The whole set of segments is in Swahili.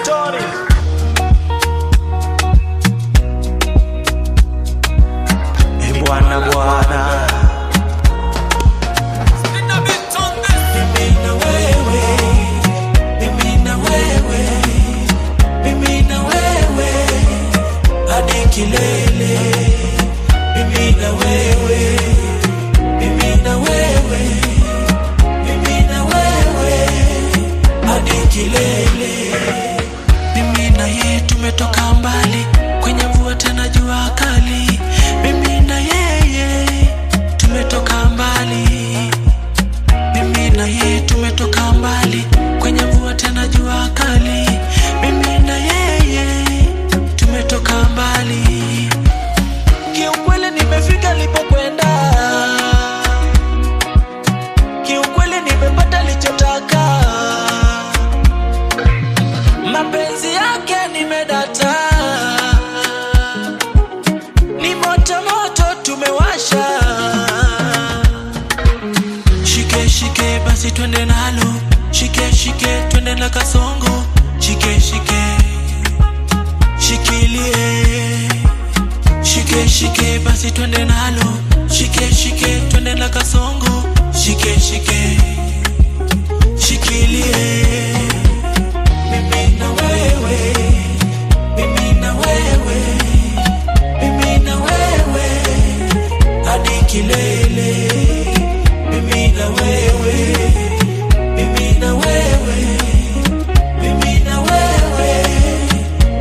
Tony. Bwana bwana, kilele mimi na wewe, mimi na wewe, mimi na wewe hadi kilele. Mimi na yeye tumetoka mbali, kwenye mvua tena jua kali. Mimi na yeye tumetoka mbali, mimi na yeye tumetoka mbali, kwenye mvua tena jua kali. Mimi na yeye tumetoka mbali. Kiukweli nimefika nilipokwenda, kiukweli nimepata nilichotaka. Mapenzi yake nimedata, ni moto moto tumewasha. Shike shike basi twende nalo, shike shike twende na Kasongo. Shike shike shikilie, shike shike basi twende nalo, shike shike twende na Kasongo. Shike shike shikilie, mimi na wewe, mimi na wewe, mimi na wewe hadi kilele. Mimi na wewe, mimi na wewe, mimi na wewe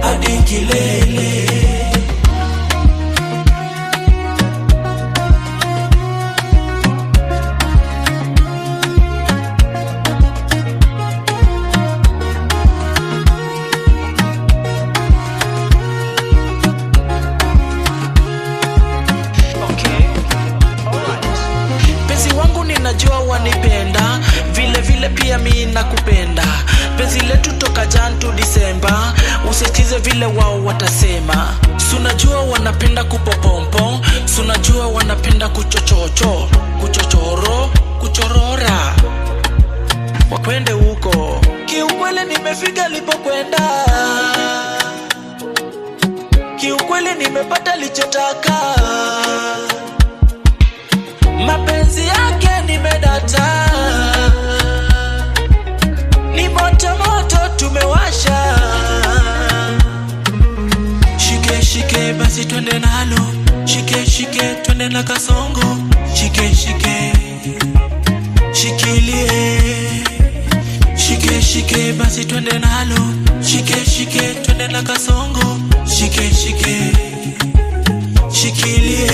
hadi kilele. Najua wanipenda, vile vile pia mimi nakupenda. Penzi letu toka Jan to December, usikize vile wao watasema. Sunajua wanapenda kupopompo, sunajua wanapenda kuchochocho, kuchochoro, kuchorora. Wakwende huko. Kiukweli nimefika nilipokwenda, kiukweli nimepata nilichotaka. Mapenzi yake nimedata, ni moto moto tumewasha. Shike shike basi twende nalo, shike shike twende na Kasongo. Shike shike shikilie, shike shike basi twende nalo, shike shike twende na Kasongo. Shike shike shikilie.